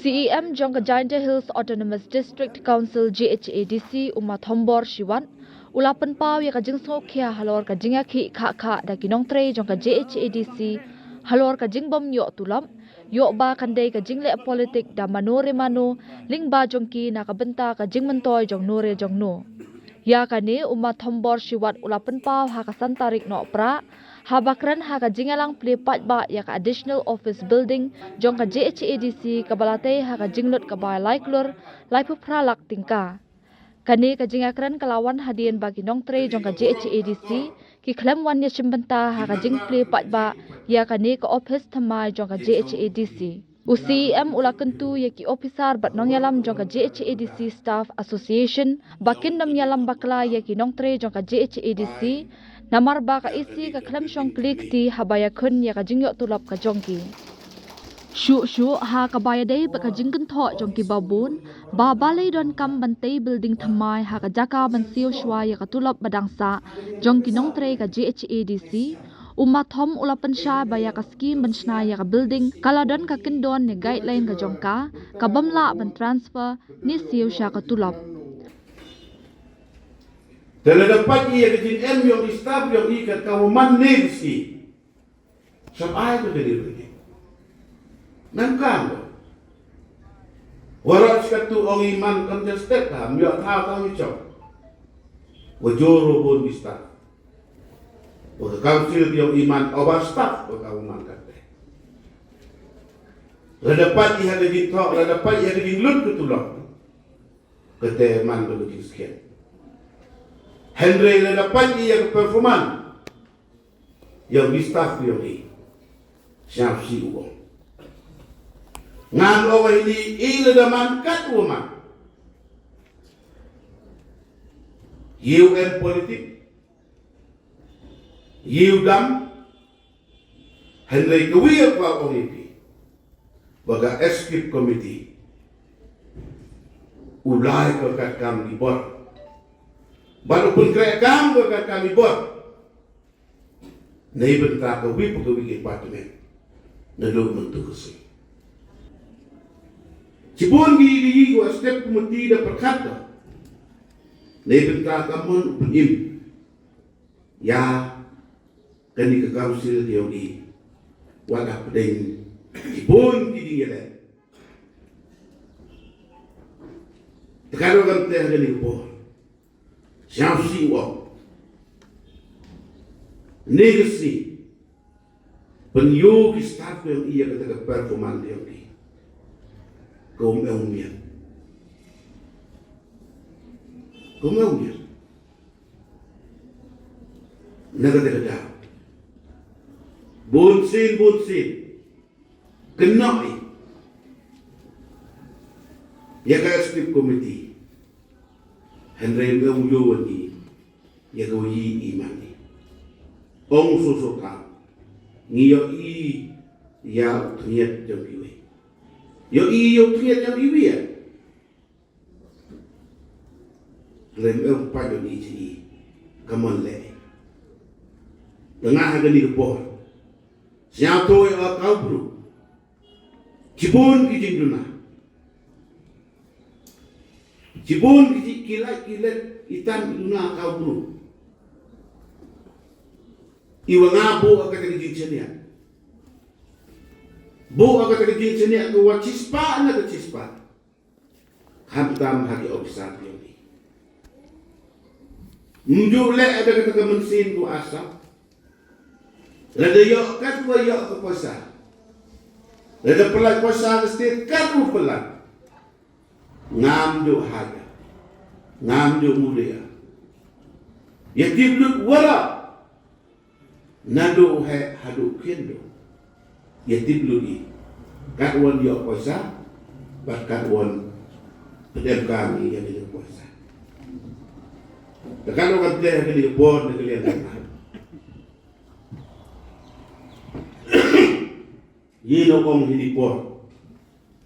CEM jong Jingleh Hills Autonomous District Council JHADC Thombor Shiwan ulapan pau ya ka Sngewkhia halor ka jingiakhih kha da nongtrei jong ka JHADC halor ka jingbom yo tulam yo ba kandai ka jingleh politic da manore mano lingba jongki na ka benta ka jingmentoy jong nore jong no ya kani Thombor Shiwan ulapan pau ha ka santarik no pra habakran ha ka jingalang plepat ba ya ka additional office building jong ka JHADC kabalate ha ka jinglot ka ba laiklur laipu pralak tingka kani ka jingakran kalawan hadian bagi nongtrei jong ka JHADC ki klem wan ya chimbenta ha ka jing plepat ba ya kani ka office thamai jong ka JHADC UCM ulakentu ya ki officer bat nong yalam jong ka JHADC Staff Association bakin nam yalam bakla ya ki nongtrei jong ka JHADC namar ba ka isi ka klem shong klik ti habaya khun ya ka jingyo tulap ka jongki shu ha ka baya dei ba ka jingkan tho jongki babun ba balai don kam bantei building thamai ha ka jaka ban siu shwa ya ka tulap badangsa jongki nongtrei ka JHADC thom ulapan sha baya ka scheme ban shna ya ka building kaladon ka kindon ne guideline ka jongka ka bamla ban transfer ni siu sha ka tulap dapat ia kejin yang istab yang ikat kau manegsi sampai tu jadi begini nangkam warat sekatu orang iman contested ham ya tahu cok wajoro pun istab council yang iman obastak kau iman kata dapat ia kejin thok dapat ia kejin lut ketulak kata man begitu sekian Henry na dapat iya performan yang di staff yang ini siap si uang ngan lawa ini ila daman kat uang UN politik dam Henry kewiyat pa uang ini baga escape committee ulai kekat kami di bawah walaupun kerekam berkat kami buat naik bentak kewi pegawai departemen nadok mentuk kesih cipun gigi gua step komiti dah perkata naik bentak kamu penim ya kani ke kausil dia di wadah pedeng cipun gigi gila tekan orang teh kani kepon siap si uang negasi penyok start yang ia kata performan yang di kaum umumnya negara negara bonsin kenai ya kaya skip komiti Henry mengujuan ini, ya kau iman ini. Ong susuka, ngiyo ya tunyet jam iwi. Yo tunyet jam iwi ya. Lem pada ni sini, kaman le. Tengah agak ni kepor. Siapa tu yang kau bro? Cibun kijing duna. Cibun kilat itan duna kau bro. Iwa ngabu agak terjadi cenia. Bu agak terjadi cenia ke wacispa na ke cispa. Hantam hagi obsat ini. Mujule ada kata mensin ku asap. Lada yok kat wa yok ke puasa. Lada pelak puasa ke state kat u pelak. Ngam jo haja. Ngam jo mulia. Ya tiblut wala. Nado hai hadu kendo. Ya tiblut ni. Kat wan yok puasa. Bahkan wan pedem kami yang di puasa. Tekan orang dia yang di bon kelihatan. Yino kong hinipor.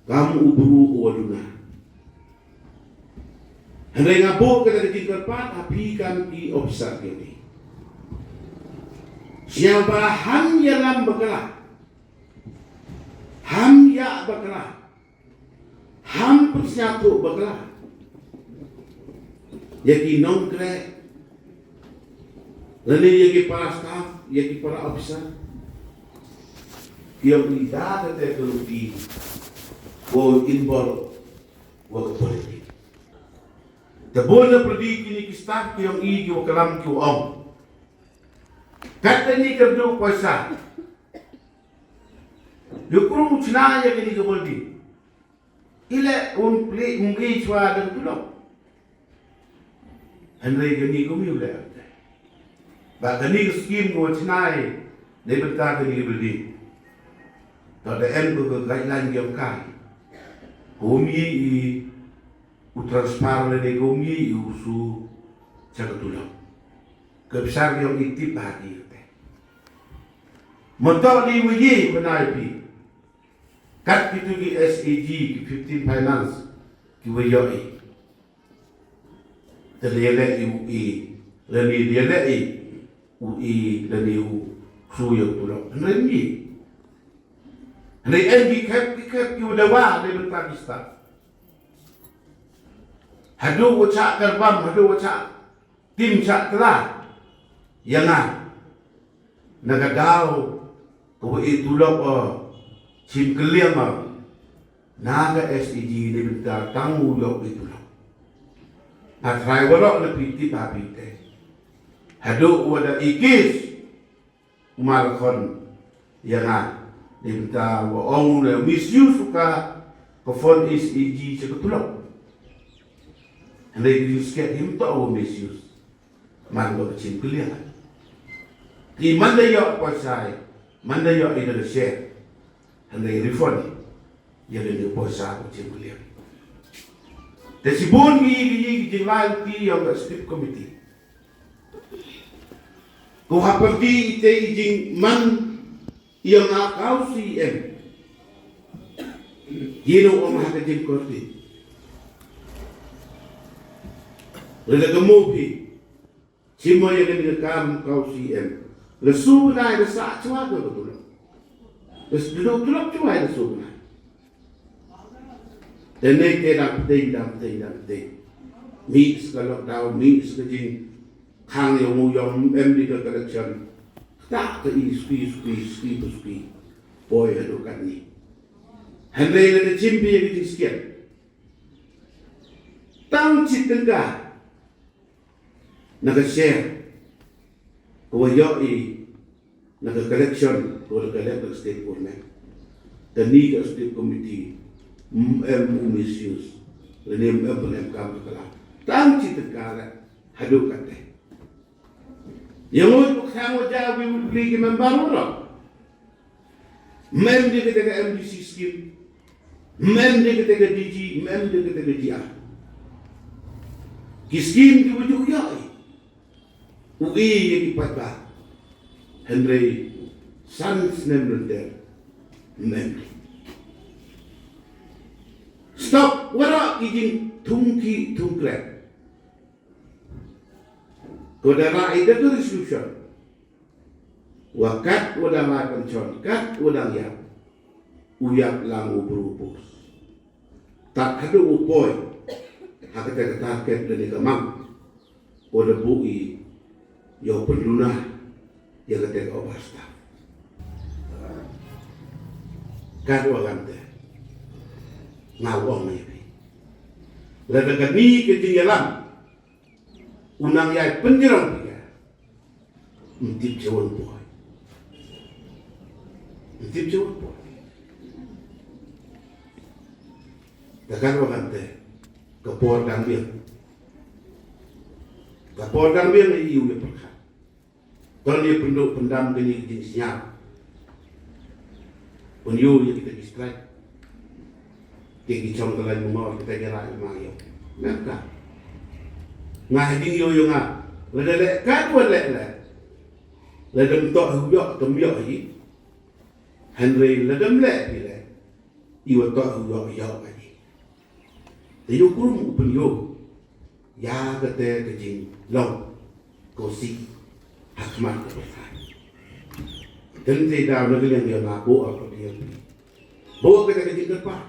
Kamu uburu waduna. Hendak ngabuk kita dikerpat, tapi kan di obsat ini. Siapa ham yalam berkelah, ham ya berkelah. hampir nyatu bergerak. Yaki nongtrei, lalu yaki para staff, yaki para officer, yang tidak ada teknologi, ko involve ko politik. Terboleh pergi kini kisah yang i ko kelam ko om. Kata ni kerja kuasa. Yukuru cina ya kini ko boleh. Ile play chua dan tulok. Henry kini ko miu le. Ba kini scheme ko cina ni bentar kini boleh. Tada em ko guideline yang kai. Komi i utransparan le komi i usu jaga tulok. Kebesar yang itip hati. Mentok di wiji benai pi. Kat itu ki SAG ki 15 finance ki wiyoi. Terlele UI, lani lele UI lani u suyo tulok. Nani. Nani engi kap ki udawa le Pakistan. Hadu wacak terbam, hadu wacak tim cak telah. Yangan. Nagadau ko itulok jingleh naga SEG ni bentar tanggu jawab itulok. Na try walok lebih tiba binte. Hadu wada ikis umalkon yang ni bentar wa ong le misuse suka ko phone SEG sekutulok. Hendak disket him to o misuse. Mango jingleh. Di mana yo pasai mana yo ida share hendak refund yang dia pasal jingleh. Tesibun gi jingleh ti yang script committee. Ko haperti ite jing man yang akau CM. Hino om ha jing korti. Lele gemopi. Cimo yang dia kam kau CM. Le suba le sa chua ko tu. Le duduk chua le suba. Tenai ke dam te. Mi sekalok down mi sekejing khang yang mu yang di collection. Tak ke ini spi. Boy adu kan ni. Henry le chimpi yang di sekian. Tang citengga. Naga share. Ko yoi naga collection ko collect state government the need state committee misuse the name kam kala tang citakala hadu kate yang ko khango jawi bli member ro mem de ke MDC scheme mem de ke DG mem de ke JHADC ki scheme ki wuju yoi UI yang dipatah Henry Sans Nemriter Memri Stop wara kijing tungki tungkrek Kodara ida tu resolution Wakat wadang lai pencon Kat wadang yak Uyak langu berupus Tak ada upoi Hakata target dari kemang Oda bui Yo penduna yang kata obasta. Kado agante. Ngawang ni. Lalu kini ketinggalan. Unang yai penjerang dia. Mentip jawan boy. Kado agante. Kapor dambiang. Kapor dambiang ni iu yang perkara. Kalau dia pendam kini jenis senyap. Penyu yang kita strike. Tinggi cong telan membawa kita gerak memang yo. Maka. Ngah ding yo yo ngah. Lelek kan buat lelek. Ledem tok huyok temyok yi. Henry ledem lek bila. Iwa tok huyok yok lagi. Dia kurung penyu. Ya kata kejing long. Kosi. Hakmat kebesaran. Dan tidak ada yang dia ngaku apa dia. Bawa kita ke depan.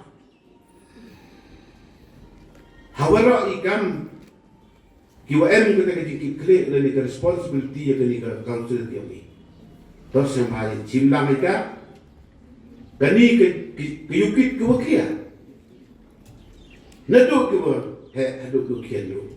Hawara ikam kiwa em kita jingiakhih dan ika responsibility ya kini ka council kami. Terus yang hari cimlang ika kani kiyukit kiwa kia. Naduk kiwa haduk kiwa